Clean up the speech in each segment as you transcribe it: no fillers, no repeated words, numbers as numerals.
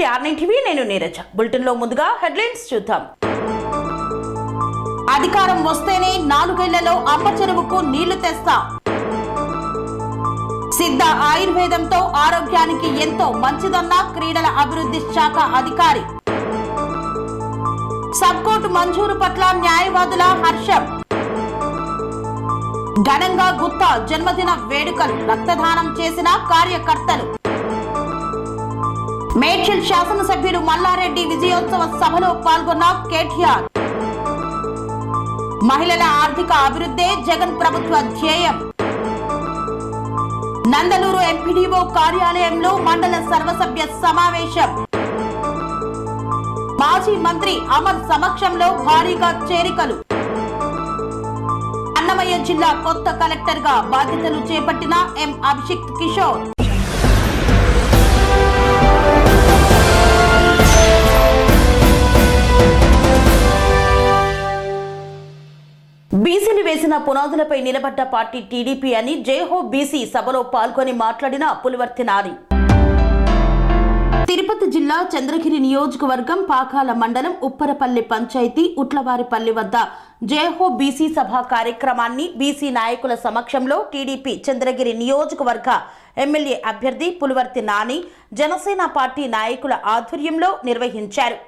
To R9 TV. నేను Neeraja. Bulletin లో ముందుగా హెడ్లైన్స్ చూద్దాం. అధికారం వస్తేనే 4 ఏళ్లలో అమ్మ చెరువుకు నీళ్లు తెస్తా. సిద్ధ ఆయుర్వేదంతో ఆరోగ్యానికి ఎంతో మంచిదన్న క్రీడల అభివృద్ధి శాఖ అధికారి. సబ్కోర్టు మంజూరు పట్ల న్యాయవాదుల హర్షం. ఘనంగా గుత్తా జన్మదిన వేడుకలు, రక్తదానం చేసిన కార్యకర్తలు. మేడ్చల్ శాసనసభ్యుడు మల్లారెడ్డి విజయోత్సవ సభలో పాల్గొన్న కేటీఆర్. మహిళల ఆర్థిక అభివృద్ధే జగన్ ప్రభుత్వ ధ్యేయం. నందలూరు ఎంపీడీఓ కార్యాలయంలో మండల సర్వసభ్య సమావేశం. మాజీ మంత్రి అమర్ సమక్షంలో భారీగా చేరికలు. అన్నమయ్య జిల్లా కొత్త కలెక్టర్ గా బాధ్యతలు చేపట్టిన ఎం అభిషిక్ కిషోర్. బీసీలు వేసిన పునాదులపై నిలబడ్డ పార్టీ టీడీపీ అని జైహో బీసీ సభలో పాల్గొని మాట్లాడిన పులివర్తి నాని. తిరుపతి జిల్లా చంద్రగిరి నియోజకవర్గం పాకాల మండలం ఉప్పరపల్లి పంచాయతీ ఉట్లవారిపల్లి వద్ద జైహో బీసీ సభ కార్యక్రమాన్ని బీసీ నాయకుల సమక్షంలో టీడీపీ చంద్రగిరి నియోజకవర్గ ఎమ్మెల్యే అభ్యర్థి పులివర్తి నాని జనసేన పార్టీ నాయకుల ఆధ్వర్యంలో నిర్వహించారు.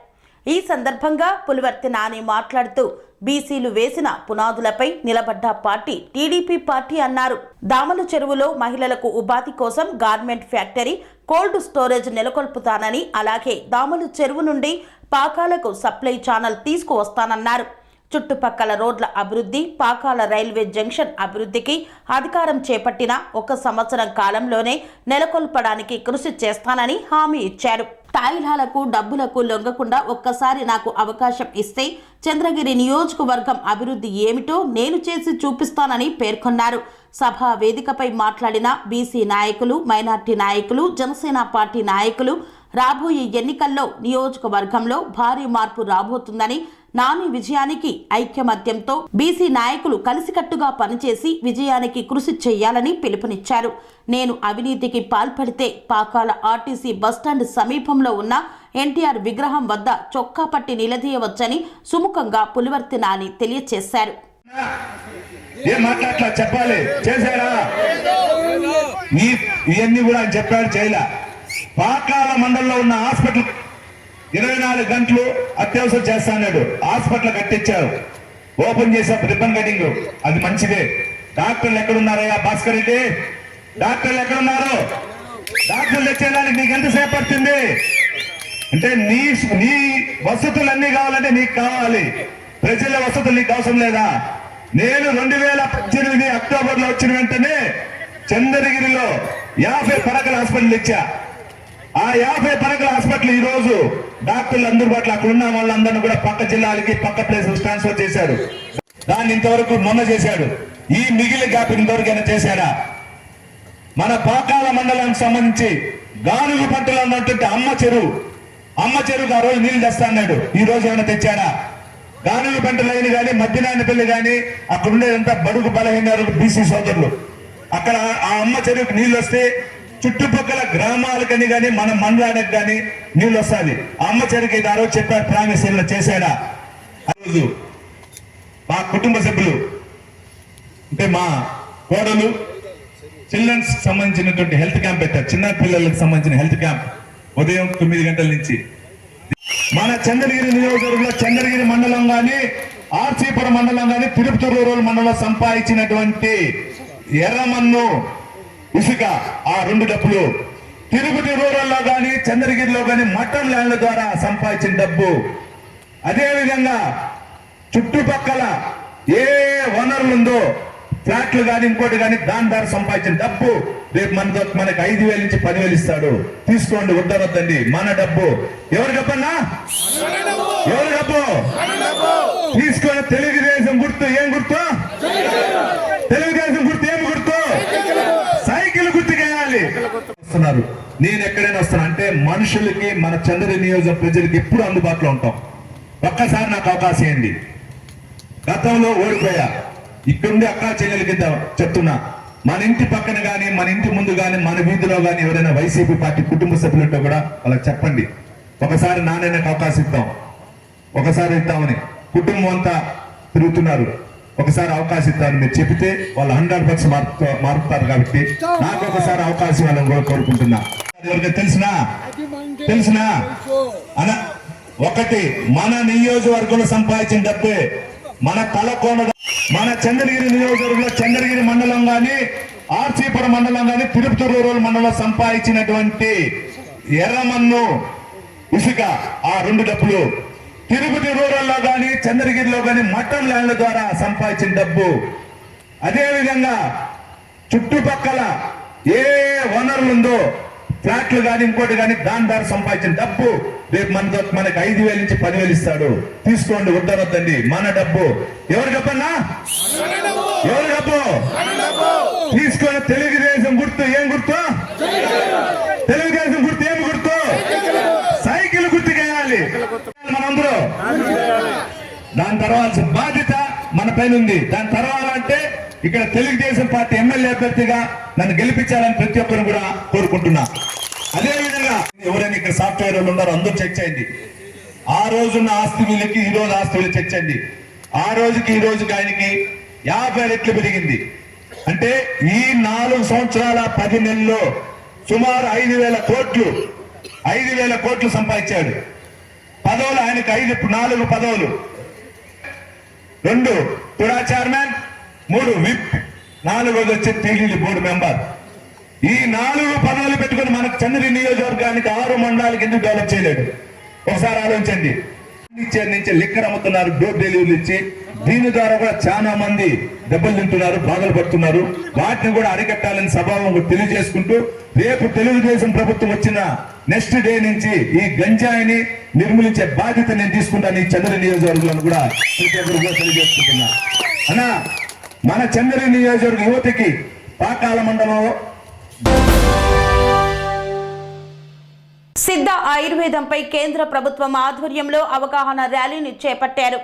ఈ సందర్భంగా పులివర్తి నాని మాట్లాడుతూ బీసీలు వేసిన పునాదులపై నిలబడ్డ పార్టీ టీడీపీ పార్టీ అన్నారు. దామల చెరువులో మహిళలకు ఉపాధి కోసం గార్మెంట్ ఫ్యాక్టరీ, కోల్డ్ స్టోరేజ్ నెలకొల్పుతానని, అలాగే దామల చెరువు నుండి పాకాలకు సప్లై ఛానల్ తీసుకువస్తానన్నారు. చుట్టుపక్కల రోడ్ల అభివృద్ధి, పాకాల రైల్వే జంక్షన్ అభివృద్ధికి అధికారం చేపట్టిన 1 సంవత్సరం కాలంలోనే నెలకొల్పడానికి కృషి చేస్తానని హామీ ఇచ్చారు. తాయిలాలకు డబ్బులకు లొంగకుండా ఒక్కసారి నాకు అవకాశం ఇస్తే చంద్రగిరి నియోజకవర్గం అభివృద్ధి ఏమిటో నేను చేసి చూపిస్తానని పేర్కొన్నారు. సభా వేదికపై మాట్లాడిన బీసీ నాయకులు, మైనార్టీ నాయకులు, జనసేన పార్టీ నాయకులు రాబోయే ఎన్నికల్లో నియోజకవర్గంలో భారీ మార్పు రాబోతుందని, నాని విజయానికి ఐక్యమత్యంతో బీసీ నాయకులు కలిసికట్టుగా పనిచేసి విజయానికి కృషి చేయాలని పిలుపునిచ్చారు. నేను అవినీతికి పాల్పడితే పాకాల ఆర్టీసీ బస్టాండ్ సమీపంలో ఉన్న ఎన్టీఆర్ విగ్రహం వద్ద చొక్కా పట్టి నిలదీయవచ్చని సుముఖంగా పులివర్తి నాని తెలియజేశారు. పాకాల మండలంలో ఉన్న హాస్పిటల్ 24 గంటలు అత్యవసరం చేస్తాడు. హాస్పిటల్ కట్టించారు, ఓపెన్ చేశారు, రిబ్బన్ కటింగ్, అది మంచిదే. డాక్టర్లు ఎక్కడున్నారయ్యా భాస్కర్ రెడ్డి? డాక్టర్లు ఎక్కడున్నారు? డాక్టర్లు తెచ్చేదానికి నీకు ఎంతసేపు పడుతుంది? అంటే నీ వసతులు అన్ని కావాలంటే నీకు కావాలి, ప్రజల వసతులు నీకు అవసరం లేదా? నేను 2018 అక్టోబర్ లో వచ్చిన వెంటనే చంద్రగిరిలో 50 పడకల హాస్పిటల్ ఇచ్చా. ఆ 50 పడకల హాస్పిటల్ ఈ రోజు డాక్టర్లు అందుబాటులో అక్కడ ఉన్న వాళ్ళందరినీ కూడా పక్క జిల్లాలకి, పక్క ప్లేసెస్ ట్రాన్స్ఫర్ చేశాడు. దాన్ని ఇంతవరకు మొన్న చేశాడు. ఈ మిగిలిన గ్యాప్ ఇంతవరకైనా చేశాడా? మన పాకాల మండలానికి సంబంధించి గానుగు పంటలో ఉన్నటువంటి అమ్మ చెరువుకు ఆ రోజు నీళ్లు తెస్తా అన్నాడు. ఈ రోజు ఏమైనా తెచ్చాడా? గానుగు పంటలు అయిన కానీ, మధ్యనాయనపల్లి కానీ, అక్కడ ఉండేదంతా బడుగు బలహీన బీసీ సోదరులు, అక్కడ ఆ అమ్మ చెరువుకు నీళ్ళు వస్తే చుట్టుపక్కల గ్రామాలకని కానీ మన మండలానికి కానీ నీళ్ళు వస్తుంది. అమ్మ చెరువుకి ఆ రోజు చెప్పారు, ప్రామిస్ చేశాడా? ఆ రోజు మా కుటుంబ సభ్యులు అంటే మా కోడలు చిల్డ్రన్స్ సంబంధించినటువంటి హెల్త్ క్యాంప్ పెట్టారు. చిన్న పిల్లలకు సంబంధించిన హెల్త్ క్యాంప్ ఉదయం 9 గంటల నుంచి. మన చంద్రగిరి నియోజకవర్గంలో చంద్రగిరి మండలం కానీ, ఆర్సీపురం మండలం కానీ, తిరుపతి రూరల్ మండలం సంపాదించినటువంటి ఎర్రమన్ను, ఇసుక, ఆ 2 డబ్బులు తిరుపతి రూరల్లో కానీ చంద్రగిరిలో కానీ మటన్ ల్యాండ్ల ద్వారా సంపాదించిన డబ్బు, అదేవిధంగా చుట్టుపక్కల ఏ వనరులు ఉందో ఫ్లాట్లు కానీ ఇంకోటి కానీ దాని ద్వారా సంపాదించిన డబ్బు రేపు మనకు 5,000 నుంచి 10,000 ఇస్తాడు. తీసుకోండి, వద్దనొద్దండి. మన డబ్బు ఎవరి డబ్బన్నా? ఎవరి డబ్బు? తీసుకొని తెలుగుదేశం గుర్తు. ఏం గుర్తు? తెలుగుదేశం గుర్తు. ఏం గుర్తు? సైకిల్ గుర్తుకేయాలి. నేను ఎక్కడైనా వస్తాను అంటే మనుషులకి, మన చంద్రగిరి నియోజక ప్రజలకి ఎప్పుడు అందుబాటులో ఉంటాం. ఒక్కసారి నాకు అవకాశం ఏంది? గతంలో ఓడిపోయా, ఇక్కడుండే అక్కా చెల్లెలకి చెప్తున్నా, మన ఇంటి పక్కన గానీ, మన ఇంటి ముందు గానీ, మన వీధిలో గానీ ఎవరైనా వైసీపీ పార్టీ కుటుంబ సభ్యులుంటే కూడా వాళ్ళకి చెప్పండి, ఒకసారి నాణ్యతకు అవకాశం ఇద్దాం, ఒకసారి ఇద్దామని కుటుంబం అంతా తిరుగుతున్నారు, ఒకసారి అవకాశం ఇద్దామని మీరు చెబితే వాళ్ళు 100% మారుతారు. కాబట్టి నాకు ఒకసారి అవకాశం ఇవ్వాలని కూడా కోరుకుంటున్నా. ఎవరికి తెలిసినా అన ఒకటి మన నియోజకవర్గంలో సంపాదించిన డబ్బే మన తలకోన, మన చంద్రగిరి నియోజకవర్గంలో చంద్రగిరి మండలం గాని ఆర్సీపురం మండలం గాని తిరుపతి రూరల్ మండలంలో సంపాదించినటువంటి ఎర్రమన్ను ఇసుక ఆ 2 డబ్బులు, తిరుపతి రూరల్లో గాని చంద్రగిరిలో గాని మటన్ ల్యాండ్ల ద్వారా సంపాదించిన డబ్బు, అదే విధంగా చుట్టుపక్కల ఏ వనరులు ఉందో ఫ్లాట్లు కానీ ఇంకోటి కానీ దాని ద్వారా సంపాదించిన డబ్బు రేపు మనకి 5,000 నుంచి 10,000 ఇస్తాడు. తీసుకోండి, వద్దనొద్దండి. మన డబ్బు ఎవరి డబ్బన్నా? ఎవరి డబ్బు? తీసుకొని తెలుగుదేశం గుర్తు ఏం గుర్తు? తెలుగుదేశం గుర్తు ఏం గుర్తు? సైకిల్ గుర్తుకేయాలి మనందరూ. దాని తర్వాత బాధ్యత మన పైన ఉంది. దాని తర్వాత అంటే ఇక్కడ తెలుగుదేశం పార్టీ ఎమ్మెల్యే అభ్యర్థిగా నన్ను గెలిపించాలని ప్రతి ఒక్కరు కూడా కోరుకుంటున్నా. అదే విధంగా ఎవరైనా ఇక్కడ సాఫ్ట్వేర్ వాళ్ళు ఉన్నారో అందరూ చెక్ చేయండి. ఆ రోజున్న ఆస్తి వీళ్ళకి ఈ రోజు ఆస్తి వీళ్ళు చెక్ చేయండి. ఆ రోజుకి ఈ రోజుకి ఆయనకి 50 రెట్లు పెరిగింది. అంటే ఈ 4 సంవత్సరాల 10 నెలల్లో సుమారు 5,000 కోట్లు సంపాదించాడు. పదవులు ఆయనకి 4 పదవులు, 2 తుడా చైర్మన్, 3 విప్, 4వది వచ్చి టీడీపీ బోర్డు మెంబర్. ఈ 4 పదవులు పెట్టుకుని మనకు చంద్రగిరి నియోజకవర్గానికి 6 మండలాలకు ఎందుకు డెవలప్ చేయలేడు? ఒకసారి ఆలోచించండి. నుంచి లిక్కర్ అమ్ముతున్నారు, డోర్ డెలివరీలు ఇచ్చి. దీని ద్వారా కూడా చాలా మంది దెబ్బలు తింటున్నారు, బాధలు పడుతున్నారు. వాటిని కూడా అరికట్టాలని సభావం తెలియజేసుకుంటూ రేపు తెలుగుదేశం ప్రభుత్వం వచ్చిన నెక్స్ట్ డే నుంచి ఈ గంజాయిని నిర్మూలించే బాధ్యత నేను తీసుకుంటాను ఈ చంద్రగిరి నియోజకవర్గంలో కూడా తెలియజేసుకుంటున్నా. అన్నా మన చంద్రగిరి నియోజకవర్గ యువతకి పాకాల మండలంలో సిద్ధ ఆయుర్వేదంపై కేంద్ర ప్రభుత్వం ఆధ్వర్యంలో అవగాహన ర్యాలీని చేపట్టారు.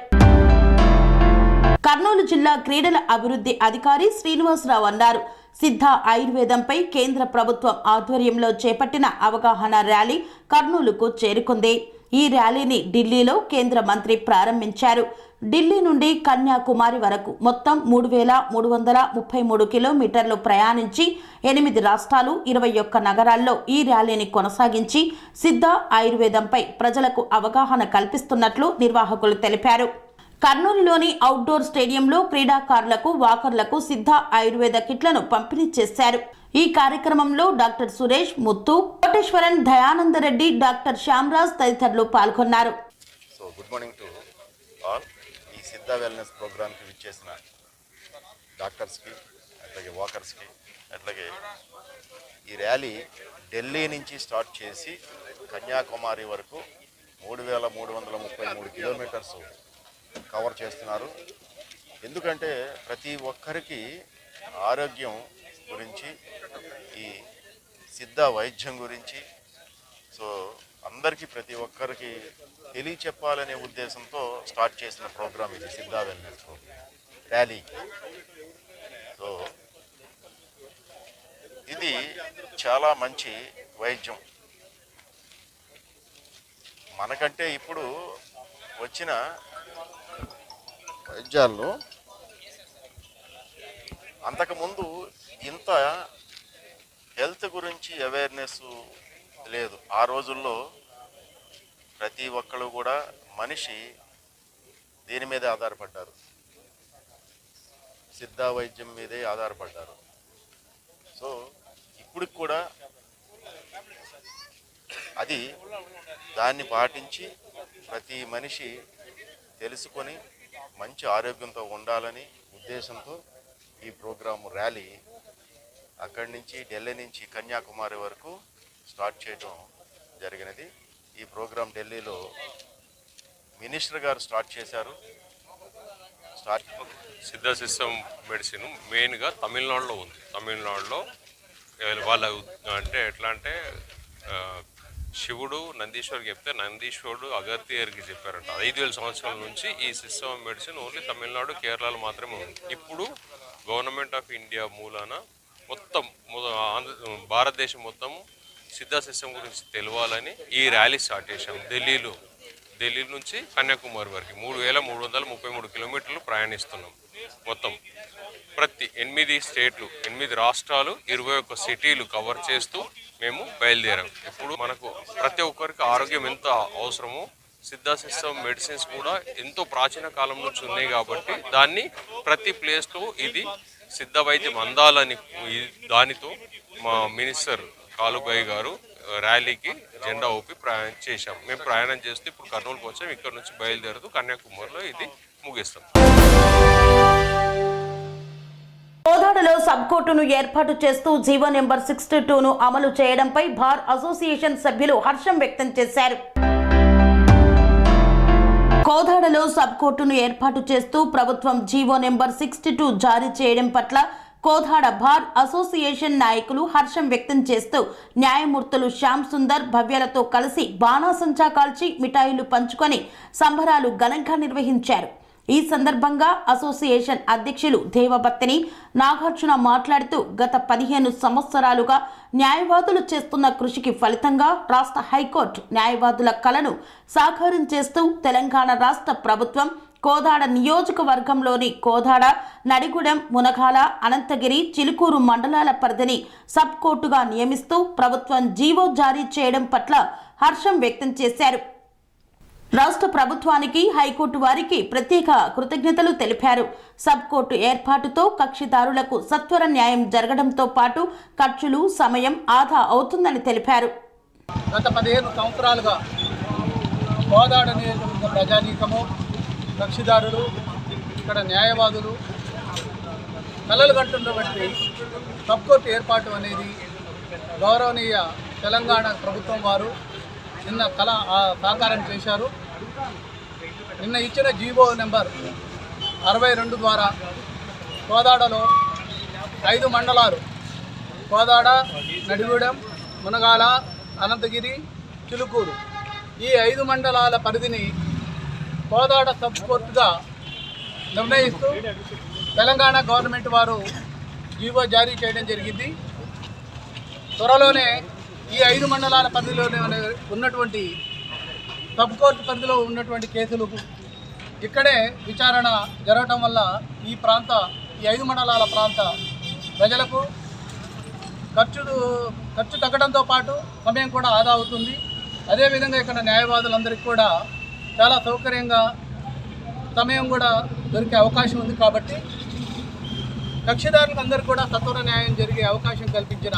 కర్నూలు జిల్లా క్రీడల అభివృద్ధి అధికారి శ్రీనివాసరావు అన్నారు. సిద్ధ ఆయుర్వేదంపై కేంద్ర ప్రభుత్వం ఆధ్వర్యంలో చేపట్టిన అవగాహన ర్యాలీ కర్నూలుకు చేరుకుంది. ఈ ర్యాలీని ఢిల్లీలో కేంద్ర మంత్రి ప్రారంభించారు. ఢిల్లీ నుండి కన్యాకుమారి వరకు మొత్తం 3,333 కిలోమీటర్లు ప్రయాణించి 8 రాష్ట్రాలు 21 నగరాల్లో ఈ ర్యాలీని కొనసాగించి సిద్ధ ఆయుర్వేదంపై ప్రజలకు అవగాహన కల్పిస్తున్నట్లు నిర్వాహకులు తెలిపారు. కర్నూలులోని అవుట్డోర్ స్టేడియంలో క్రీడాకారులకు, వాకర్లకు సిద్ధ ఆయుర్వేద కిట్లను పంపిణీ చేశారు. ఈ కార్యక్రమంలో డాక్టర్ సురేష్, ముత్తు, కోటేశ్వరన్, దయానందరెడ్డి, డాక్టర్ శ్యామరాజ్ తదితరులు పాల్గొన్నారు. Good morning to all. ఈ సిద్ధ వెల్నెస్ ప్రోగ్రామ్కి విచ్చేసిన డాక్టర్స్కి, అట్లాగే వాకర్స్కి, అట్లాగే ఈ ర్యాలీ ఢిల్లీ నుంచి స్టార్ట్ చేసి కన్యాకుమారి వరకు 3,333 కిలోమీటర్స్ కవర్ చేస్తున్నారు. ఎందుకంటే ప్రతి ఒక్కరికి ఆరోగ్యం గురించి, ఈ సిద్ధ వైద్యం గురించి అందరికీ ప్రతి ఒక్కరికి తెలియచెప్పాలనే ఉద్దేశంతో స్టార్ట్ చేసిన ప్రోగ్రామ్ ఇది సిద్ధ వెల్నెస్ ర్యాలీ. సో ఇది చాలా మంచి వైద్యం. మనకంటే ఇప్పుడు వచ్చిన వైద్యాల్లో అంతకుముందు ఇంత హెల్త్ గురించి అవేర్నెస్ లేదు. ఆ రోజుల్లో ప్రతి ఒక్కరు కూడా మనిషి దీని మీదే ఆధారపడ్డారు, సిద్ధ వైద్యం మీదే ఆధారపడ్డారు. సో ఇప్పటికి కూడా అది దాన్ని పాటించి ప్రతి మనిషి తెలుసుకొని మంచి ఆరోగ్యంతో ఉండాలని ఉద్దేశంతో ఈ ప్రోగ్రాము ర్యాలీ అక్కడి నుంచి ఢిల్లీ నుంచి కన్యాకుమారి వరకు స్టార్ట్ చేయడం జరిగినది. ఈ ప్రోగ్రాం ఢిల్లీలో మినిస్టర్ గారు స్టార్ట్ చేశారు. సిద్ధ సిస్టమ్ మెడిసిన్ మెయిన్గా తమిళనాడులో ఉంది. తమిళనాడులో వాళ్ళ అంటే ఎట్లా అంటే శివుడు నందీశ్వర్కి చెప్తే నందీశ్వరుడు అగత్యర్కి చెప్పారంట. 5,000 సంవత్సరాల నుంచి ఈ సిస్టమ్ మెడిసిన్ ఓన్లీ తమిళనాడు, కేరళలో మాత్రమే ఉంది. ఇప్పుడు గవర్నమెంట్ ఆఫ్ ఇండియా మూలాన మొత్తం భారతదేశం మొత్తం సిద్ధ సిస్టమ్ గురించి తెలియాలని ఈ ర్యాలీ స్టార్ట్ చేశాం. ఢిల్లీ నుంచి కన్యాకుమారి వరకు 3333 కిలోమీటర్లు ప్రయాణిస్తున్నాం. మొత్తం ప్రతి 8 స్టేట్లు, 8 రాష్ట్రాలు, 21 సిటీలు కవర్ చేస్తూ మేము బయలుదేరాం. ఇప్పుడు మనకు ప్రతి ఒక్కరికి ఆరోగ్యం ఎంత అవసరమో సిద్ధ సిస్టమ్ మెడిసిన్స్ కూడా ఎంతో ప్రాచీన కాలం నుంచి ఉన్నాయి కాబట్టి దాన్ని ప్రతి ప్లేస్లో ఇది సిద్ధ వైద్యం అందాలని దానితో మా మినిస్టర్ కాలుబాయి గారు ర్యాలీకి జెండా ఊపి ప్రయాణం చేశాం. మేము ప్రయాణం చేస్తూ ఇప్పుడు కర్నూలుకి వచ్చాం. ఇక్కడ నుంచి బయలుదేరుతూ కన్యాకుమారిలో ఇది ముగిస్తాం. కోదాడలో సబ్ కోర్టును ఏర్పాటు చేస్తూ జీవో నెంబర్ 62ను అమలు చేయడంపై బార్ అసోసియేషన్ సభ్యులు హర్షం వ్యక్తం చేశారు. కోదాడలో సబ్ కోర్టును ఏర్పాటు చేస్తూ ప్రభుత్వం జీవో నెంబర్ 62 జారీ చేయడం పట్ల కోదాడ బార్ అసోసియేషన్ నాయకులు హర్షం వ్యక్తం చేస్తూ న్యాయమూర్తులు శ్యామ్ సుందర్ భవ్యలతో కలిసి బాణాసంచా కాల్చి మిఠాయిలు పంచుకొని సంబరాలు ఘనంగా నిర్వహించారు. ఈ సందర్భంగా అసోసియేషన్ అధ్యక్షులు దేవబత్తిని నాగార్జున మాట్లాడుతూ గత 15 సంవత్సరాలుగా న్యాయవాదులు చేస్తున్న కృషికి ఫలితంగా రాష్ట్ర హైకోర్టు న్యాయవాదుల కలను సాకారం చేస్తూ తెలంగాణ రాష్ట్ర ప్రభుత్వం కోదాడ నియోజకవర్గంలోని కోదాడ, నడిగూడెం, మునగాల, అనంతగిరి, చిలుకూరు మండలాల పరిధిని సబ్ కోర్టుగా నియమిస్తూ ప్రభుత్వం జీవో జారీ చేయడం పట్ల హర్షం వ్యక్తం చేశారు. రాష్ట్ర ప్రభుత్వానికి హైకోర్టు వారికి ప్రత్యేక కృతజ్ఞతలు తెలిపారు. సబ్ కోర్టు ఏర్పాటుతో కక్షిదారులకు సత్వర న్యాయం జరగడంతో పాటు ఖర్చులు, సమయం ఆదా అవుతుందని తెలిపారు. గత 15 సంవత్సరాలుగా కోదాడ నియోజకవర్గ ప్రజానీకము, కక్షిదారులు, ఇక్కడ న్యాయవాదులు కలలు కంటున్నటువంటి సబ్ కోర్టు ఏర్పాటు అనేది గౌరవనీయ తెలంగాణ ప్రభుత్వం వారు నిన్న సాకారం చేశారు. నిన్న ఇచ్చిన జీవో నెంబర్ 62 ద్వారా కోదాడలో 5 మండలాలు కోదాడ, నడిగూడెం, మునగాల, అనంతగిరి, చిలుకూరు ఈ 5 మండలాల పరిధిని కోదాడ సబ్ కోర్టుగా నిర్ణయిస్తూ తెలంగాణ గవర్నమెంట్ వారు జీవో జారీ చేయడం జరిగింది. త్వరలోనే ఈ 5 మండలాల పరిధిలోనే ఉన్నటువంటి సబ్ కోర్టు పరిధిలో ఉన్నటువంటి కేసులు ఇక్కడే విచారణ జరగటం వల్ల ఈ 5 మండలాల ప్రాంత ప్రజలకు ఖర్చు తగ్గడంతో పాటు సమయం కూడా ఆదా అవుతుంది. అదేవిధంగా ఇక్కడ న్యాయవాదులందరికీ కూడా చాలా సౌకర్యంగా సమయం కూడా దొరికే అవకాశం ఉంది. కాబట్టి కక్షిదారులందరికీ కూడా సత్వర న్యాయం జరిగే అవకాశం కల్పించిన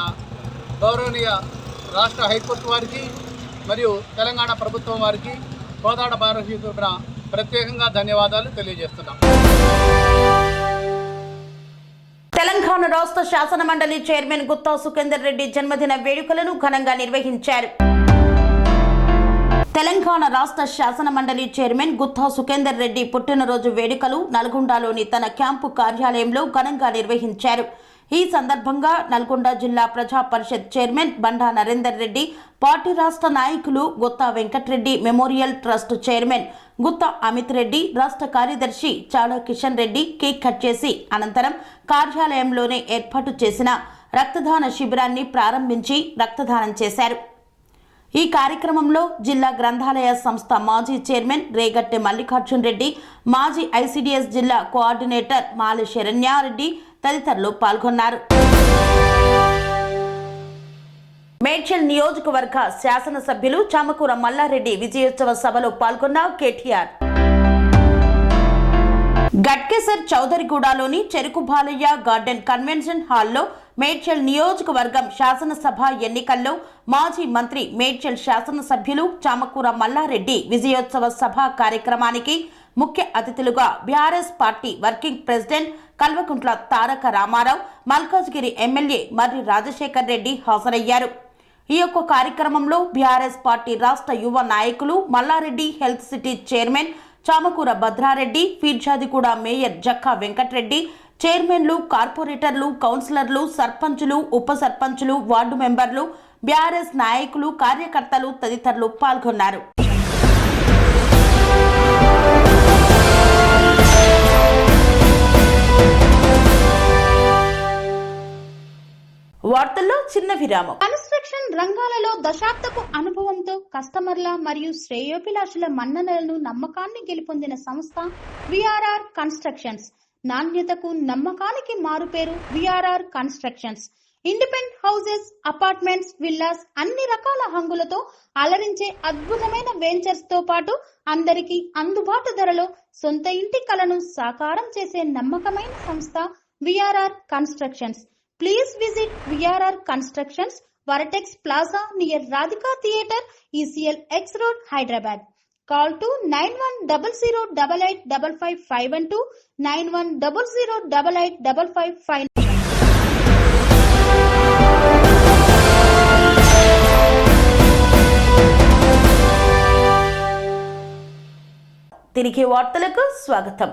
గౌరవనీయ రాష్ట్ర హైకోర్టు వారికి మరియు తెలంగాణ ప్రభుత్వం వారికి కోదాడ భారతీయ తరపున ప్రత్యేకంగా ధన్యవాదాలు తెలియజేస్తున్నాం. తెలంగాణ రాష్ట్ర శాసన మండలి చైర్మన్ గుత్తా సుఖేందర్ రెడ్డి జన్మదిన వేడుకలను ఘనంగా నిర్వహించారు. తెలంగాణ రాష్ట్ర శాసన మండలి చైర్మన్ గుత్తా సుఖేందర్ రెడ్డి పుట్టినరోజు వేడుకలు నల్గొండలోని తన క్యాంపు కార్యాలయంలో ఘనంగా నిర్వహించారు. ఈ సందర్భంగా నల్గొండ జిల్లా ప్రజా పరిషత్ చైర్మన్ బండా నరేందర్ రెడ్డి, పార్టీ రాష్ట్ర నాయకులు Gutha Venkat Reddy, memorial trust chairman Gutha Amit Reddy, రాష్ట్ర కార్యదర్శి చాడా కిషన్ రెడ్డి కేక్ కట్ చేసి అనంతరం కార్యాలయంలోనే ఏర్పాటు చేసిన రక్తదాన శిబిరాన్ని ప్రారంభించి రక్తదానం చేశారు. ఈ కార్యక్రమంలో జిల్లా గ్రంథాలయ సంస్థ మాజీ చైర్మన్ రేగట్టె మల్లికార్జున్ రెడ్డి, మాజీ ఐసిడిఎస్ జిల్లా కోఆర్డినేటర్ మాలి శరణ్యారెడ్డి తదితరులు పాల్గొన్నారు. మేడ్చల్ నియోజకవర్గ శాసనసభ్యులు చామకూర మల్లారెడ్డి విజయోత్సవ సభలో పాల్గొన్న కేటీఆర్ గట్కేసర్ చౌదరిగూడలోని చెరుకు బాలయ్య గార్డెన్ కన్వెన్షన్ హాల్లో మేడ్చల్ నియోజకవర్గం శాసనసభ ఎన్నికల్లో మాజీ మంత్రి మేడ్చల్ శాసనసభ్యులు చామకూర మల్లారెడ్డి విజయోత్సవ సభ కార్యక్రమానికి ముఖ్య అతిథులుగా BRS party working president Kalvakuntla Taraka Rama Rao, Malkajgiri MLA Marri Rajashekar Reddy హాజరయ్యారు. ఈ యొక్క కార్యక్రమంలో బీఆర్ఎస్ పార్టీ రాష్ట్ర యువ నాయకులు, Malla Reddy health city chairman Chamakura Bhadra Reddy, Peerzadiguda mayor Jakka Venkata Reddy, చైర్మన్లు, కార్పొరేటర్లు, కౌన్సిలర్లు, సర్పంచులు, ఉప సర్పంచులు, వార్డు మెంబర్లు, బీఆర్ఎస్ నాయకులు, కార్యకర్తలు తదితరులు పాల్గొన్నారు. వార్తల్లో చిన్న విరామం. కన్స్ట్రక్షన్ కన్స్ట్రక్షన్ రంగాలలో దశాబ్దపు అనుభవంతో కస్టమర్ల మరియు శ్రేయోభిలాషుల మన్ననలను నమ్మకాన్ని గెలుపొందిన సంస్థ విఆర్ఆర్ కన్స్ట్రక్షన్స్. నాణ్యతకు నమ్మకానికి మారుపేరు VRR constructions. Independent houses, apartments, villas అన్ని రకాల హంగులతో అలరించే అద్భుతమైన వెంచర్స్ తో పాటు అందరికీ అందుబాటు ధరలో సొంత ఇంటి కలను సాకారం చేసే నమ్మకమైన సంస్థ VRR constructions. Please visit VRR Constructions, Varatex Plaza near Radhika Theatre, ECL X Road, Hyderabad. Call to 9100885552, 9100885559. తిరిగి వార్తలకు స్వాగతం.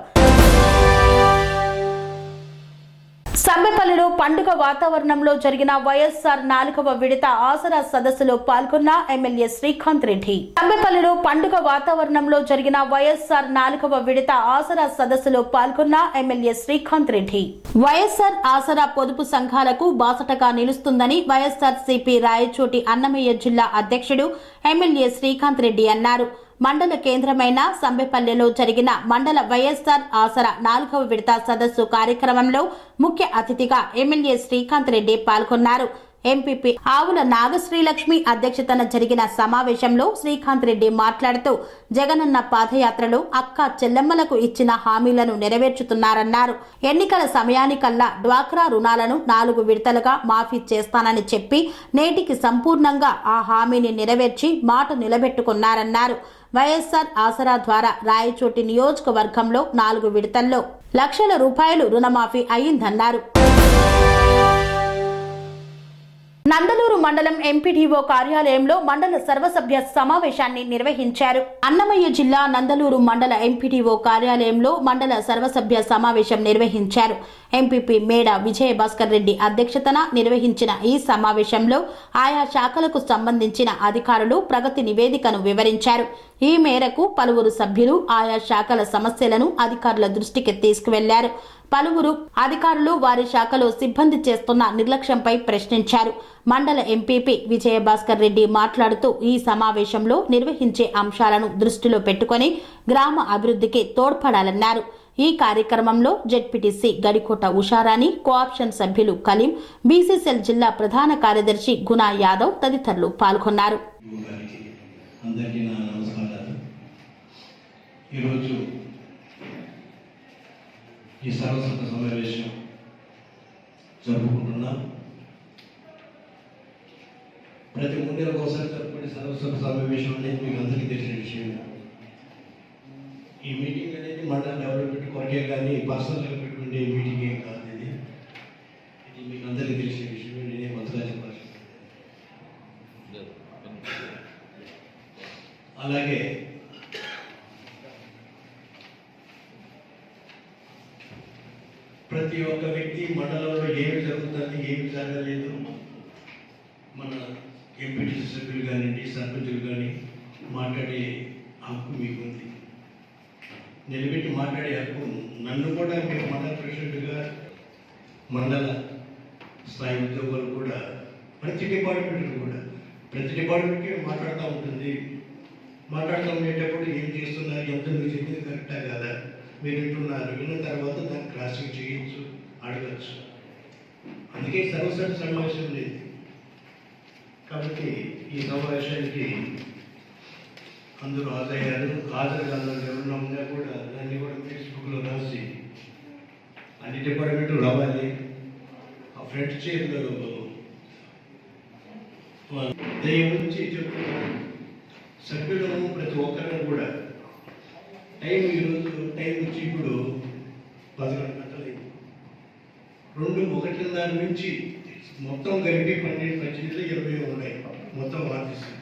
సమ్మెపల్లిలో పండుగ వాతావరణంలో జరిగిన వైఎస్ఆర్ 4వ విడత ఆసరా సదస్సులో పాల్గొన్న ఎమ్మెల్యే శ్రీకాంత్ రెడ్డి. సమ్మెపల్లిలో పండుగ వాతావరణంలో జరిగిన వైఎస్ఆర్ 4వ విడత ఆసరా సదస్సులో పాల్గొన్న ఎమ్మెల్యే శ్రీకాంత్ రెడ్డి. వైఎస్ఆర్ ఆసరా పొదుపు సంఘాలకు బాసటగా నిలుస్తుందని వైఎస్ఆర్ సిపి రాయచోటి అన్నమయ్య జిల్లా అధ్యక్షుడు ఎమ్మెల్యే శ్రీకాంత్ రెడ్డి అన్నారు. మండల కేంద్రమైన సంబెపల్లెలో జరిగిన మండల వైఎస్ఆర్ ఆసరా 4వ విడత సదస్సు కార్యక్రమంలో ముఖ్య అతిథిగా ఎమ్మెల్యే శ్రీకాంత్ రెడ్డి పాల్గొన్నారు. ఎంపీపీ ఆవుల నాగశ్రీలక్ష్మి అధ్యక్షతన జరిగిన సమావేశంలో శ్రీకాంత్ రెడ్డి మాట్లాడుతూ జగనన్న పాదయాత్రలో అక్క చెల్లెమ్మలకు ఇచ్చిన హామీలను నెరవేర్చుతున్నారన్నారు. ఎన్నికల సమయానికల్లా డ్వాక్రా రుణాలను 4 విడతలుగా మాఫీ చేస్తానని చెప్పి నేటికి సంపూర్ణంగా ఆ హామీని నెరవేర్చి మాట నిలబెట్టుకున్నారన్నారు. వైఎస్ఆర్ ఆసరా ద్వారా రాయచోటి నియోజకవర్గంలో 4 విడతల్లో లక్షల రూపాయలు రుణమాఫీ అయిందన్నారు. నందలూరు మండలం ఎంపీడీఓ కార్యాలయంలో మండల సర్వసభ్య సమావేశాన్ని నిర్వహించారు. అన్నమయ్య జిల్లా నందలూరు మండల ఎంపీడీఓ కార్యాలయంలో మండల సర్వసభ్య సమావేశం నిర్వహించారు. ఎంపీపీ మేడ విజయభాస్కర్ రెడ్డి అధ్యక్షతన నిర్వహించిన ఈ సమావేశంలో ఆయా శాఖలకు సంబంధించిన అధికారులు ప్రగతి నివేదికను వివరించారు. ఈ మేరకు పలువురు సభ్యులు ఆయా శాఖల సమస్యలను అధికారుల దృష్టికి తీసుకువెళ్లారు. పలువురు అధికారులు వారి శాఖలో సిబ్బంది చేస్తున్న నిర్లక్ష్యంపై ప్రశ్నించారు. మండల ఎంపీపీ విజయభాస్కర్ రెడ్డి మాట్లాడుతూ ఈ సమావేశంలో నిర్వహించే అంశాలను దృష్టిలో పెట్టుకుని గ్రామ అభివృద్ధికి తోడ్పడాలన్నారు. ఈ కార్యక్రమంలో జెడ్పీటీసీ గడికోట ఉషారాణి, కోఆప్షన్ సభ్యులు కలీం, బీసీసీఎల్ జిల్లా ప్రధాన కార్యదర్శి గుణా యాదవ్ తదితరులు పాల్గొన్నారు. ఈ సర్వసభ్య సమావేశం జరుపుకుంటున్నాం. ప్రతి 3 నెలలకు ఒకసారి జరుపుకునే సర్వసభ్య సమావేశం అనేది మీకు అందరికీ తెలిసిన విషయం. ఈ మీటింగ్ అనేది మండల డెవలప్మెంట్ కొరకే కానీ పర్సనల్గా పెట్టుకునే మీటింగ్ ఏం కాదు. ఇది మీకు అందరికీ తెలిసిన విషయం. నేనే మంత్రులుగా చెప్పాల్సి. అలాగే ప్రతి ఒక్క వ్యక్తి మండలంలో ఏమి జరుగుతుంది, ఏమి జరగలేదు, మన ఎంపీటీసీ సభ్యులు కానివ్వండి, సర్పంచులు కానీ మాట్లాడే హక్కు మీకు ఉంది. నిలబెట్టి మాట్లాడే హక్కు నన్ను కూడా మీరు మండల ప్రెసిడెంట్గా మండల స్థాయి ఉద్యోగులు కూడా ప్రతి డిపార్ట్మెంట్కి మాట్లాడుతూ ఉంటుంది. మాట్లాడుతూ ఉండేటప్పుడు ఏం చేస్తున్నారు, ఎంత మీరు చెప్పింది కరెక్టా కదా, మీరు వింటున్నారు, విన్న తర్వాత దాన్ని క్రాసింగ్ చేయొచ్చు, అడగచ్చు. అందుకే సర్వసభ్య సమావేశం లేదు. కాబట్టి ఈ సమావేశానికి అందరూ హాజరయ్యారు. హాజరు కాదు ఎవరన్నా ఉన్నా కూడా దాన్ని కూడా ఫేస్బుక్లో రాసి అన్ని డిపార్ట్మెంట్లు రావాలి. ఆ ఫ్రంట్ చైర్లో దయ నుంచి చెప్తున్నాను. సభ్యులను ప్రతి ఒక్కరిని కూడా ఈరోజు టైం వచ్చి ఇప్పుడు 11 గంటలైంది. 2:01 నుంచి మొత్తం కలిపి 12, 18, 20 ఉన్నాయి మొత్తం ఆఫీసులు.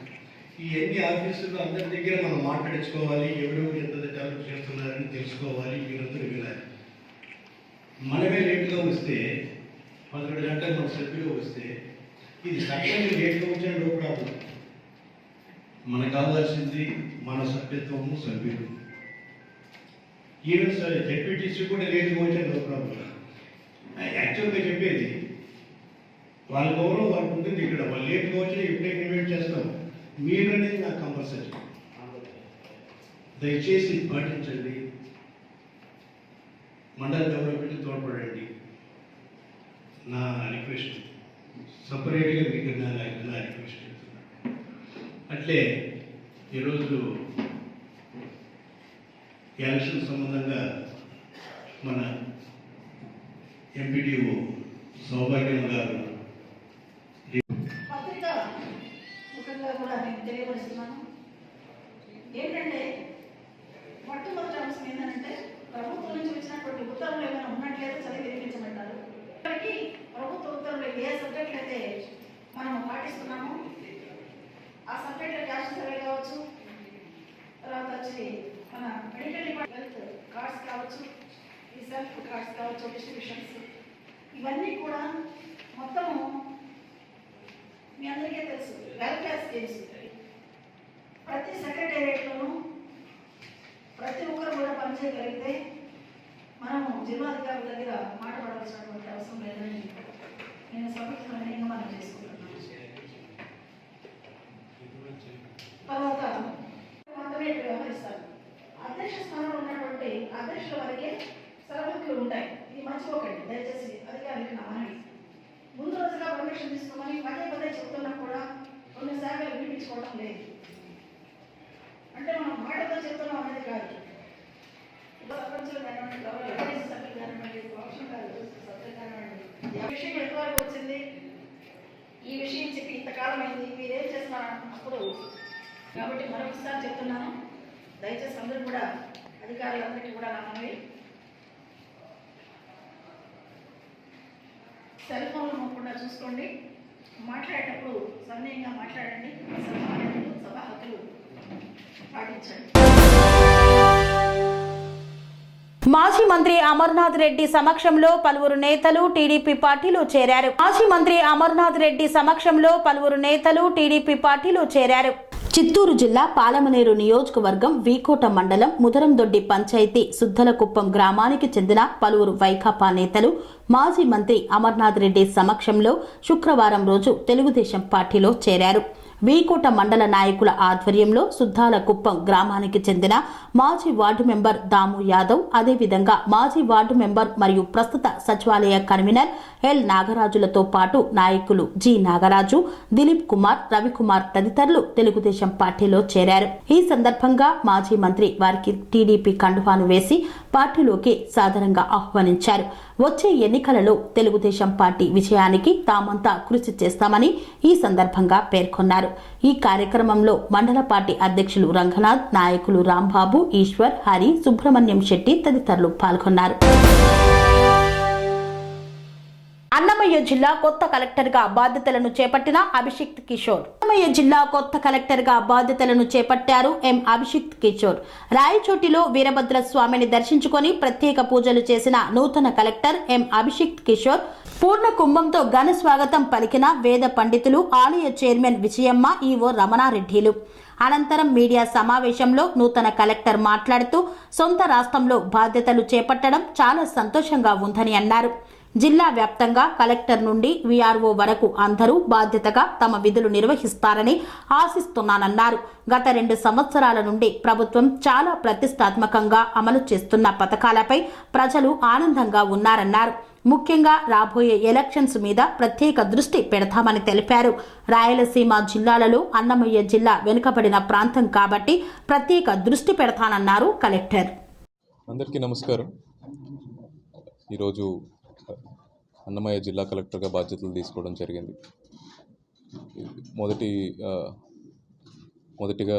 ఈ అన్ని ఆఫీసులు అందరి దగ్గర మనం మాట్లాడించుకోవాలి. ఎవరెవరు ఎంత డెవలప్ చేస్తున్నారని తెలుసుకోవాలి. మీరందరూ వినాలి. మనమే లేట్గా వస్తే 11 గంటలకు మన సభ్యులు వస్తే ఇది సభ్యులు లేట్గా వచ్చిన నో ప్రాబ్లం. మనకు కావాల్సింది మన సభ్యత్వము, సభ్యులు. ఈవెన్ సరే జెడ్పీటీసీ కూడా లేట్గా వచ్చిన నో ప్రాబ్లం. యాక్చువల్గా చెప్పేది వాళ్ళ గౌరవం వాళ్ళకు ఉంటుంది. ఇక్కడ వాళ్ళు లేట్గా వచ్చి ఎప్పుడైనా ఇన్వైట్ చేస్తాం. మీరు అనేది నాకు కంపల్సరీ. దయచేసి ఇది పాటించండి. మండల డెవలప్మెంట్ తోడ్పడండి. నా రిక్వెస్ట్ సపరేట్గా మీకు నా రిక్వెస్ట్. అట్లే ఈరోజు ఎలక్షన్ సంబంధంగా మన ఎంపీడీఓ సౌభాగ్యం గారు పత్రిక ముఖ్యంగా కూడా నేను తెలియపరుస్తున్నాను. ఏంటంటే మొట్టమొదటి అంశం ఏంటంటే ప్రభుత్వం నుంచి వచ్చినటువంటి ఉత్తర్వులు ఏమైనా ఉన్నట్లయితే చదివి వినిపించమంటారు. ఇప్పటికీ ప్రభుత్వ ఉత్తర్వులు ఏ సబ్జెక్ట్ అయితే మనం పాటిస్తున్నామో ఆ సబ్జెక్టులో క్యాష్ సర్వే కావచ్చు, తర్వాత వచ్చి మన మెడికల్ డిపార్ట్మెంట్ కార్డ్స్ కావచ్చు, ఈ సెల్ఫ్ కార్డ్స్ కావచ్చు, డిస్ట్రిబ్యూషన్స్, ఇవన్నీ కూడా మొత్తము మీ అందరికీ తెలుసు. వెల్ఫేర్ స్కీమ్స్ ప్రతి సెక్రటేరియట్లోనూ ప్రతి ఒక్కరు కూడా పనిచేయగలిగితే మనము జిల్లాధికారుల దగ్గర మాట్లాడవలసినటువంటి అవసరం లేదని నేను సభ్యులను మనం చేసుకుంటున్నాను. తర్వాత మాత్రమే వ్యవహరిస్తారు. అధ్యక్ష స్థానంలో ఉన్నటువంటి అధ్యక్షుల వరకే సర్వహక్కులు ఉంటాయి. ఇది మర్చిపోకండి దయచేసి. అధికారులకు నా మనవి. ముందు రోజుగా పర్మిషన్ తీసుకోమని పదే పదే చెప్తున్నా కూడా కొన్ని శాఖలు వినిపించుకోవడం లేదు. అంటే మనం మాటతో చెప్తున్నాం అనేది కాదు. సర్పంచులు కానివ్వండి, ఎంపీటీసీ సభ్యులు కానివ్వండి, ప్రొఫెషనల్ సభ్యులు కానివ్వండి, ఈ విషయం ఎంతవరకు వచ్చింది, ఈ విషయం చెప్పి ఇంతకాలం అయింది, మీరేం చేస్తున్నారు అప్పుడు. కాబట్టి మరొకసారి చెప్తున్నాను, దయచేసి అందరూ కూడా అధికారులందరికీ కూడా నా మనవి, సెల్ ఫోన్లు మోకుండా చూసుకోండి. మాట్లాడేటప్పుడు సౌమ్యంగా మాట్లాడండి. సభా హక్కులు పాటించండి. మాజీ మంత్రి అమర్నాథ్ రెడ్డి సమక్షంలో పలువురు నేతలు టీడీపీ పార్టీలో చేరారు. మాజీ మంత్రి అమర్నాథ్ రెడ్డి సమక్షంలో పలువురు నేతలు టీడీపీ పార్టీలో చేరారు. చిత్తూరు జిల్లా పాలమనేరు నియోజకవర్గం వీకోట మండలం ముదరందొడ్డి పంచాయతీ సుద్దలకుప్పం గ్రామానికి చెందిన పలువురు వైకాపా నేతలు మాజీ మంత్రి అమర్నాథ్ రెడ్డి సమక్షంలో శుక్రవారం రోజు తెలుగుదేశం పార్టీలో చేరారు. వీకోట మండల నాయకుల ఆధ్వర్యంలో సుద్దాలకుప్పం గ్రామానికి చెందిన మాజీ వార్డు మెంబర్ దాము యాదవ్, అదేవిధంగా మాజీ వార్డు మెంబర్ మరియు ప్రస్తుత సచివాలయ కన్వీనర్ ఎల్ నాగరాజులతో పాటు నాయకులు జి నాగరాజు, దిలీప్ కుమార్, రవికుమార్ తదితరులు తెలుగుదేశం పార్టీలో చేరారు. ఈ సందర్భంగా మాజీ మంత్రి వారికి టీడీపీ కండువాను వేసి పార్టీలోకి సాదరంగా ఆహ్వానించారు. వచ్చే ఎన్నికలలో తెలుగుదేశం పార్టీ విజయానికి తామంతా కృషి చేస్తామని ఈ సందర్భంగా పేర్కొన్నారు. ఈ కార్యక్రమంలో మండల పార్టీ అధ్యక్షులు రంగనాథ్, నాయకులు రాంబాబు, ఈశ్వర్, హరి, సుబ్రహ్మణ్యం శెట్టి తదితరులు పాల్గొన్నారు. అన్నమయ్య జిల్లా కొత్త కలెక్టర్గా బాధ్యతలను చేపట్టిన అభిషిక్త్ కిషోర్. అన్నమయ్య జిల్లా కొత్త కలెక్టర్గా బాధ్యతలను చేపట్టారు ఎం అభిషిక్త్ కిషోర్. రాయచోటిలో వీరభద్ర స్వామిని దర్శించుకొని ప్రత్యేక పూజలు చేసిన నూతన కలెక్టర్ ఎం అభిషిక్త్ కిషోర్ పూర్ణ కుంభంతో ఘన స్వాగతం పలికిన వేద పండితులు, ఆలయ చైర్మన్ విజయమ్మ, ఈవో రమణారెడ్డిలు. అనంతరం మీడియా సమావేశంలో నూతన కలెక్టర్ మాట్లాడుతూ సొంత రాష్ట్రంలో బాధ్యతలు చేపట్టడం చాలా సంతోషంగా ఉందని అన్నారు. జిల్లా వ్యాప్తంగా కలెక్టర్ నుండి వీఆర్ఓ వరకు అందరూ బాధ్యతగా తమ విధులు నిర్వహిస్తారని ఆశిస్తున్నానన్నారు. గత 2 సంవత్సరాల నుండి ప్రభుత్వం చాలా ప్రతిష్టాత్మకంగా అమలు చేస్తున్న పథకాలపై ప్రజలు ఆనందంగా ఉన్నారన్నారు. ముఖ్యంగా రాబోయే ఎలక్షన్స్ మీద ప్రత్యేక దృష్టి పెడతామని తెలిపారు. రాయలసీమ జిల్లాలలో అన్నమయ్య జిల్లా వెనుకబడిన ప్రాంతం కాబట్టి ప్రత్యేక దృష్టి పెడతానన్నారు కలెక్టర్. అందరికీ నమస్కారం. ఈరోజు అన్నమయ్య జిల్లా కలెక్టర్గా బాధ్యతలు తీసుకోవడం జరిగింది. మొదటిగా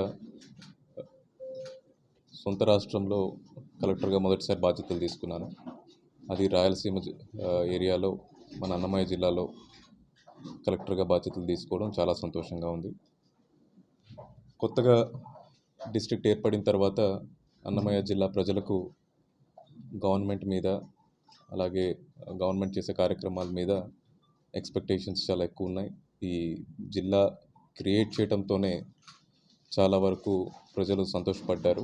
సొంత రాష్ట్రంలో కలెక్టర్గా మొదటిసారి బాధ్యతలు తీసుకున్నాను. అది రాయలసీమ ఏరియాలో మన అన్నమయ్య జిల్లాలో కలెక్టర్గా బాధ్యతలు తీసుకోవడం చాలా సంతోషంగా ఉంది. కొత్తగా డిస్ట్రిక్ట్ ఏర్పడిన తర్వాత అన్నమయ్య జిల్లా ప్రజలకు గవర్నమెంట్ మీద, అలాగే గవర్నమెంట్ చేసే కార్యక్రమాల మీద ఎక్స్పెక్టేషన్స్ చాలా ఎక్కువ ఉన్నాయి. ఈ జిల్లా క్రియేట్ చేయడంతోనే చాలా వరకు ప్రజలు సంతోషపడ్డారు.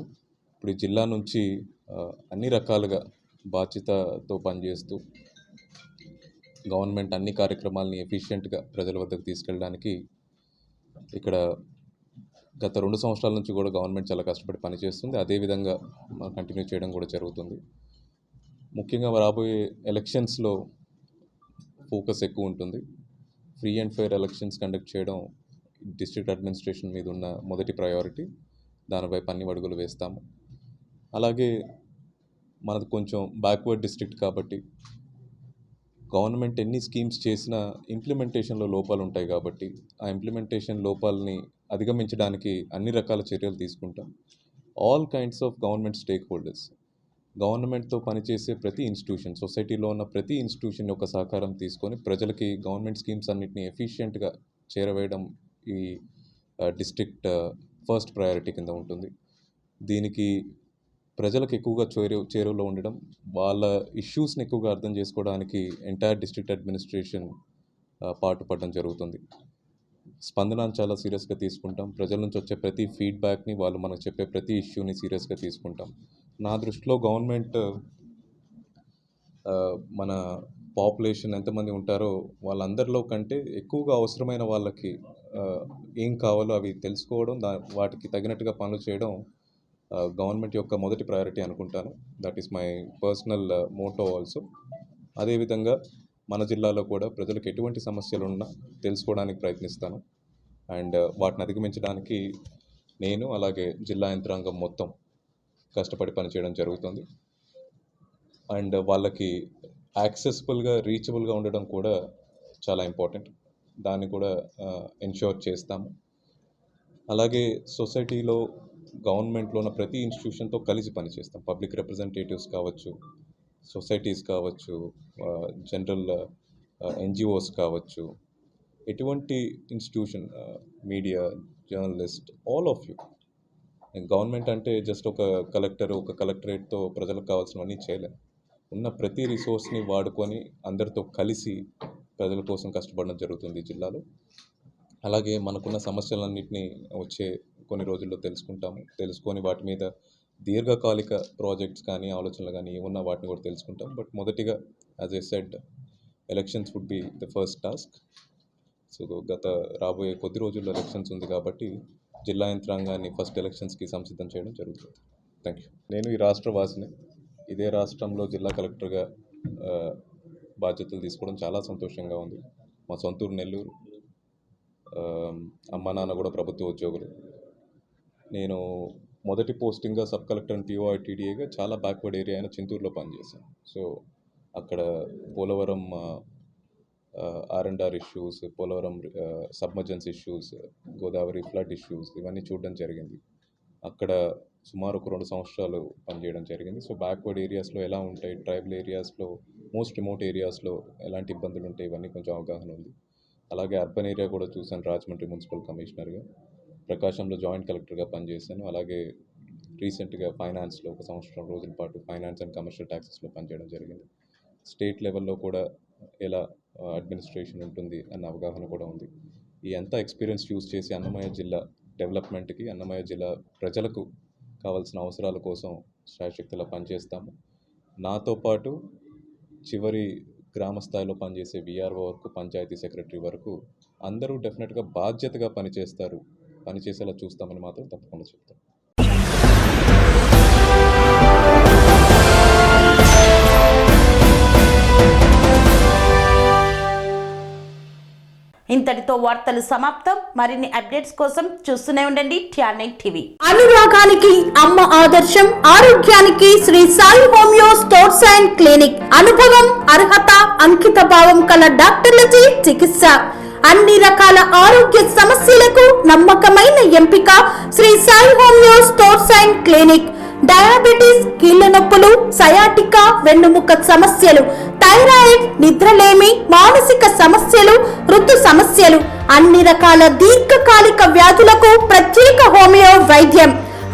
ఇప్పుడు ఈ జిల్లా నుంచి అన్ని రకాలుగా బాధ్యతతో పనిచేస్తూ గవర్నమెంట్ అన్ని కార్యక్రమాలని ఎఫిషియెంట్గా ప్రజల వద్దకు తీసుకెళ్ళడానికి ఇక్కడ గత 2 సంవత్సరాల నుంచి కూడా గవర్నమెంట్ చాలా కష్టపడి పనిచేస్తుంది. అదేవిధంగా మనం కంటిన్యూ చేయడం కూడా జరుగుతుంది. ముఖ్యంగా రాబోయే ఎలక్షన్స్లో ఫోకస్ ఎక్కువ ఉంటుంది. Free and fair elections conduct చేయడం డిస్ట్రిక్ట్ అడ్మినిస్ట్రేషన్ మీద ఉన్న మొదటి ప్రయారిటీ. దానిపైపు అన్ని అడుగులు వేస్తాము. అలాగే మనది కొంచెం బ్యాక్వర్డ్ డిస్ట్రిక్ట్ కాబట్టి గవర్నమెంట్ ఎన్ని స్కీమ్స్ చేసినా ఇంప్లిమెంటేషన్లో లోపాలు ఉంటాయి కాబట్టి ఆ ఇంప్లిమెంటేషన్ లోపాలని అధిగమించడానికి అన్ని రకాల చర్యలు తీసుకుంటాం. All kinds of government stakeholders, గవర్నమెంట్తో పనిచేసే ప్రతి ఇన్స్టిట్యూషన్, సొసైటీలో ఉన్న ప్రతి ఇన్స్టిట్యూషన్ యొక్క సహకారం తీసుకొని ప్రజలకి గవర్నమెంట్ స్కీమ్స్ అన్నింటినీ ఎఫిషియెంట్గా చేరవేయడం ఈ డిస్ట్రిక్ట్ ఫస్ట్ ప్రయారిటీ కింద ఉంటుంది. దీనికి ప్రజలకు ఎక్కువగా చేరువలో ఉండడం, వాళ్ళ ఇష్యూస్ని ఎక్కువగా అర్థం చేసుకోవడానికి ఎంటైర్ డిస్ట్రిక్ట్ అడ్మినిస్ట్రేషన్ పాటుపడడం జరుగుతుంది. స్పందనను చాలా సీరియస్గా తీసుకుంటాం. ప్రజల నుంచి వచ్చే ప్రతి ఫీడ్బ్యాక్ని, వాళ్ళు మనకు చెప్పే ప్రతి ఇష్యూని సీరియస్గా తీసుకుంటాం. నా దృష్టిలో గవర్నమెంట్ మన పాపులేషన్ ఎంతమంది ఉంటారో వాళ్ళందరిలో కంటే ఎక్కువగా అవసరమైన వాళ్ళకి ఏం కావాలో అవి తెలుసుకోవడం, వాటికి తగినట్టుగా పనులు చేయడం గవర్నమెంట్ యొక్క మొదటి ప్రయారిటీ అనుకుంటాను. That is my personal motto also. అదేవిధంగా మన జిల్లాలో కూడా ప్రజలకు ఎటువంటి సమస్యలు ఉన్నా తెలుసుకోవడానికి ప్రయత్నిస్తాను. అండ్ వాటిని అధిగమించడానికి నేను అలాగే జిల్లా యంత్రాంగం మొత్తం కష్టపడి పనిచేయడం జరుగుతుంది. అండ్ వాళ్ళకి యాక్సెసిబుల్గా, రీచబుల్గా ఉండడం కూడా చాలా ఇంపార్టెంట్. దాన్ని కూడా ఎన్ష్యూర్ చేస్తాము. అలాగే సొసైటీలో, గవర్నమెంట్లో ఉన్న ప్రతి ఇన్స్టిట్యూషన్తో కలిసి పనిచేస్తాం. పబ్లిక్ రిప్రజెంటేటివ్స్ కావచ్చు, సొసైటీస్ కావచ్చు, జనరల్ ఎన్జిఓస్ కావచ్చు, ఎటువంటి institution, media, journalist, all of you. Government అంటే జస్ట్ ఒక కలెక్టరేట్తో ప్రజలకు కావాల్సినవన్నీ చేయలేం. ఉన్న ప్రతి రిసోర్స్ని వాడుకొని అందరితో కలిసి ప్రజల కోసం కష్టపడడం జరుగుతుంది ఈ జిల్లాలో. అలాగే మనకున్న సమస్యలన్నింటినీ వచ్చే కొన్ని రోజుల్లో తెలుసుకొని వాటి మీద దీర్ఘకాలిక ప్రాజెక్ట్స్ కానీ, ఆలోచనలు కానీ ఏమున్నా వాటిని కూడా తెలుసుకుంటాం. బట్ మొదటిగా, as I said, elections would be the first task. So రాబోయే కొద్ది రోజుల్లో ఎలక్షన్స్ ఉంది కాబట్టి జిల్లా యంత్రాంగాన్ని ఫస్ట్ ఎలక్షన్స్కి సంసిద్ధం చేయడం జరుగుతుంది. Thank you. నేను ఈ రాష్ట్ర వాసిని. ఇదే రాష్ట్రంలో జిల్లా కలెక్టర్గా బాధ్యతలు తీసుకోవడం చాలా సంతోషంగా ఉంది. మా సొంతూరు నెల్లూరు. అమ్మ నాన్న కూడా ప్రభుత్వ ఉద్యోగులు. నేను మొదటి పోస్టింగ్గా సబ్ కలెక్టర్ అండ్ POITDAగా చాలా బ్యాక్వర్డ్ ఏరియా అయిన చింతూరులో పనిచేశాను. సో అక్కడ Polavaram R&R issues, Polavaram submergence issues, Godavari flood issues, ఇవన్నీ చూడడం జరిగింది. అక్కడ సుమారు ఒక 2 సంవత్సరాలు పనిచేయడం జరిగింది. సో బ్యాక్వర్డ్ ఏరియాస్లో ఎలా ఉంటాయి, ట్రైబల్ ఏరియాస్లో, మోస్ట్ రిమోట్ ఏరియాస్లో ఎలాంటి ఇబ్బందులు ఉంటాయి, ఇవన్నీ కొంచెం అవగాహన ఉంది. అలాగే అర్బన్ ఏరియా కూడా చూశాను. రాజమండ్రి మున్సిపల్ కమిషనర్గా, ప్రకాశంలో జాయింట్ కలెక్టర్గా పనిచేశాను. అలాగే రీసెంట్గా ఫైనాన్స్లో ఒక 1 సంవత్సరం రోజుల పాటు ఫైనాన్స్ అండ్ కమర్షియల్ ట్యాక్సెస్లో పనిచేయడం జరిగింది. స్టేట్ లెవెల్లో కూడా ఎలా అడ్మినిస్ట్రేషన్ ఉంటుంది అన్న అవగాహన కూడా ఉంది. ఈ అంతా ఎక్స్పీరియన్స్ యూజ్ చేసి అన్నమయ్య జిల్లా డెవలప్మెంట్కి, అన్నమయ్య జిల్లా ప్రజలకు కావాల్సిన అవసరాల కోసం శాయశక్తిలా పనిచేస్తాము. నాతో పాటు చివరి గ్రామ స్థాయిలో పనిచేసే VRO వరకు, పంచాయతీ సెక్రటరీ వరకు అందరూ డెఫినెట్గా బాధ్యతగా పనిచేసేలా చూస్తామని మాత్రం తప్పకుండా చెప్తాం. ఇంతటితో వార్తలు సమాప్తం. మరిన్ని అప్డేట్స్ కోసం చూస్తూనే ఉండండి TR9 TV. అనురాగానికి అమ్మ ఆదర్శం, ఆరోగ్యానికి Sri Sai homeo stores and clinic. అనుభవం, అర్హత, అంకిత భావం కల డాక్టర్లచే చికిత్స. అన్ని రకాల ఆరోగ్య సమస్యలకు నమ్మకమైన ఎంపిక Sri Sai homeo stores and clinic. Diabetes, కీళ్ల నొప్పులు, సయాటికా, వెన్నుముక సమస్యలు, థైరాయిడ్, నిద్రలేమి, మానసిక సమస్యలు, ఋతు సమస్యలు, అన్ని రకాల దీర్ఘకాలిక వ్యాధులకు ప్రత్యేక హోమియో వైద్యం.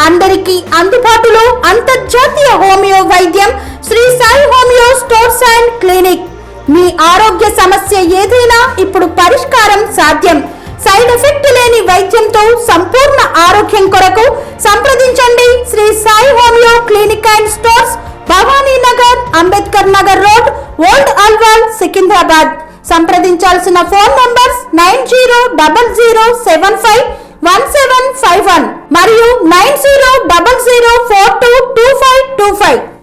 అందరికీ అందుబాటులో అంతర్జాతీయ హోమియో వైద్యం Shri Sai homeo stores and clinic. మీ ఆరోగ్య సమస్య ఏదైనా ఇప్పుడు పరిష్కారం సాధ్యం. సైడ్ ఎఫెక్ట్ లేని వైద్యంతో సంపూర్ణ ఆరోగ్యం కొరకు సంప్రదించండి Shri Sai homeo clinic and stores, Bhavani Nagar, Ambedkar Nagar road, old Alwal, Secunderabad. సంప్రదించాల్సిన ఫోన్ నంబర్స్ 9000751751 మరియు 9000422525.